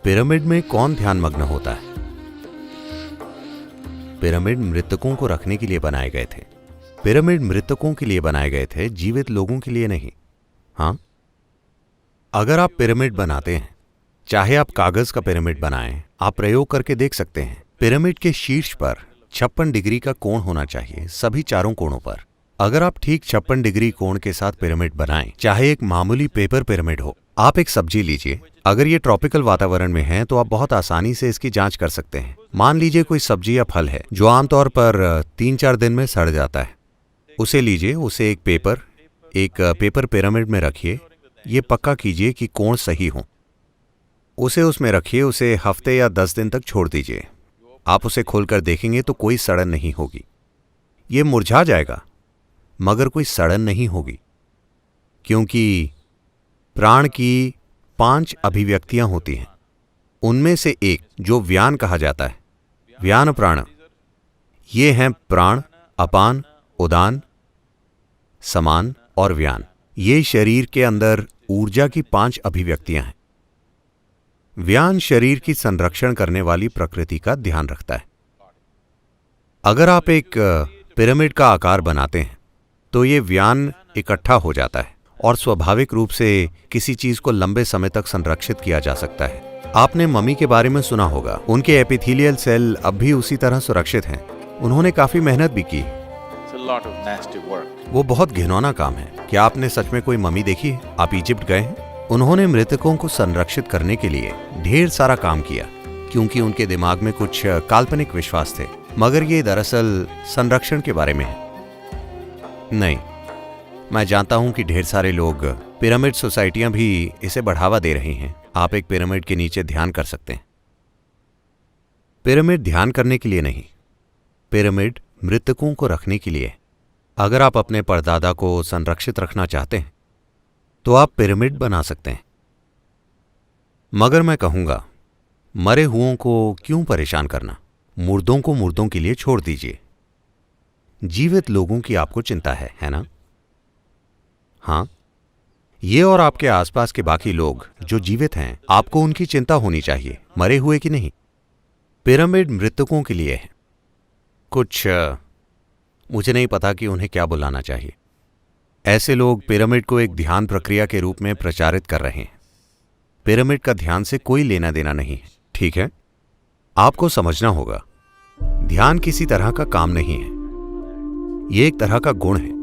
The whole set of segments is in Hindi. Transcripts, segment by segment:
पिरामिड में कौन ध्यानमग्न होता है? पिरामिड मृतकों को रखने के लिए बनाए गए थे। पिरामिड मृतकों के लिए बनाए गए थे, जीवित लोगों के लिए नहीं। हाँ, अगर आप पिरामिड बनाते हैं, चाहे आप कागज का पिरामिड बनाएं, आप प्रयोग करके देख सकते हैं। पिरामिड के शीर्ष पर 56 डिग्री का कोण होना चाहिए, सभी चारों कोणों पर। अगर आप ठीक 56 डिग्री कोण के साथ पिरामिड बनाएं, चाहे एक मामूली पेपर पिरामिड हो। आप एक सब्जी लीजिए, अगर ये ट्रॉपिकल वातावरण में है तो आप बहुत आसानी से इसकी जांच कर सकते हैं। मान लीजिए कोई सब्जी या फल है जो आमतौर पर 3-4 दिन में सड़ जाता है। उसे लीजिए, उसे एक पेपर पिरामिड में रखिए। ये पक्का कीजिए कि कोण सही हो। उसे उसमें रखिए, उसे हफ्ते या 10 दिन तक छोड़ दीजिए। आप उसे खोलकर देखेंगे तो कोई सड़न नहीं होगी। ये मुरझा जाएगा मगर कोई सड़न नहीं होगी, क्योंकि प्राण की 5 अभिव्यक्तियां होती हैं। उनमें से एक जो व्यान कहा जाता है, व्यान प्राण, ये हैं प्राण, अपान, उदान, समान और व्यान। ये शरीर के अंदर ऊर्जा की 5 अभिव्यक्तियां हैं। व्यान शरीर की संरक्षण करने वाली प्रकृति का ध्यान रखता है। अगर आप एक पिरामिड का आकार बनाते हैं तो ये व्यान इकट्ठा हो जाता है और स्वाभाविक रूप से किसी चीज को लंबे समय तक संरक्षित किया जा सकता है। आपने मम्मी के बारे में सुना होगा, उनके एपिथेलियल सेल अब भी उसी तरह सुरक्षित हैं। उन्होंने काफी मेहनत भी की। वो बहुत घिनौना काम है। क्या आपने सच में कोई मम्मी देखी है? आप इजिप्ट गए हैं? उन्होंने मृतकों को संरक्षित करने के लिए ढेर सारा काम किया, क्योंकि उनके दिमाग में कुछ काल्पनिक विश्वास थे, मगर ये दरअसल संरक्षण के बारे में है। नहीं, मैं जानता हूं कि ढेर सारे लोग, पिरामिड सोसाइटियां भी इसे बढ़ावा दे रही हैं। आप एक पिरामिड के नीचे ध्यान कर सकते हैं। पिरामिड ध्यान करने के लिए नहीं, पिरामिड मृतकों को रखने के लिए। अगर आप अपने परदादा को संरक्षित रखना चाहते हैं तो आप पिरामिड बना सकते हैं, मगर मैं कहूंगा, मरे हुओं को क्यों परेशान करना? मुर्दों को मुर्दों के लिए छोड़ दीजिए। जीवित लोगों की आपको चिंता है ना? हाँ, ये और आपके आसपास के बाकी लोग जो जीवित हैं, आपको उनकी चिंता होनी चाहिए, मरे हुए की नहीं। पिरामिड मृतकों के लिए है। कुछ मुझे नहीं पता कि उन्हें क्या बुलाना चाहिए। ऐसे लोग पिरामिड को एक ध्यान प्रक्रिया के रूप में प्रचारित कर रहे हैं। पिरामिड का ध्यान से कोई लेना देना नहीं है, ठीक है? आपको समझना होगा, ध्यान किसी तरह का काम नहीं है, यह एक तरह का गुण है।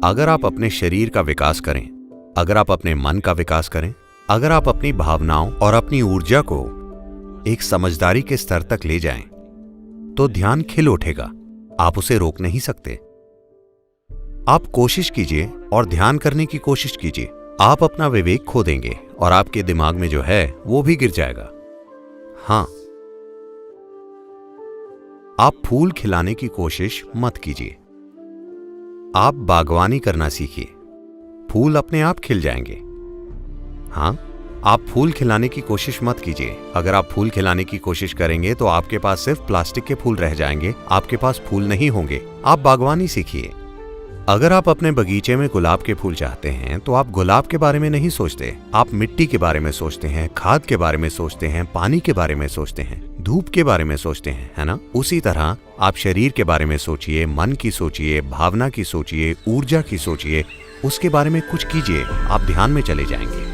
अगर आप अपने शरीर का विकास करें, अगर आप अपने मन का विकास करें, अगर आप अपनी भावनाओं और अपनी ऊर्जा को एक समझदारी के स्तर तक ले जाएं, तो ध्यान खिल उठेगा। आप उसे रोक नहीं सकते। आप कोशिश कीजिए और ध्यान करने की कोशिश कीजिए। आप अपना विवेक खो देंगे और आपके दिमाग में जो है वो भी गिर जाएगा। हां, आप फूल खिलाने की कोशिश मत कीजिए। आप बागवानी करना सीखिए, फूल अपने आप खिल जाएंगे। हां, आप फूल खिलाने की कोशिश मत कीजिए। अगर आप फूल खिलाने की कोशिश करेंगे तो आपके पास सिर्फ प्लास्टिक के फूल रह जाएंगे, आपके पास फूल नहीं होंगे। आप बागवानी सीखिए। अगर आप अपने बगीचे में गुलाब के फूल चाहते हैं तो आप गुलाब के बारे में नहीं सोचते, आप मिट्टी के बारे में सोचते हैं, खाद के बारे में सोचते हैं, पानी के बारे में सोचते हैं, धूप के बारे में सोचते हैं, है ना? उसी तरह आप शरीर के बारे में सोचिए, मन की सोचिए, भावना की सोचिए, ऊर्जा की सोचिए, उसके बारे में कुछ कीजिए। आप ध्यान में चले जाएंगे।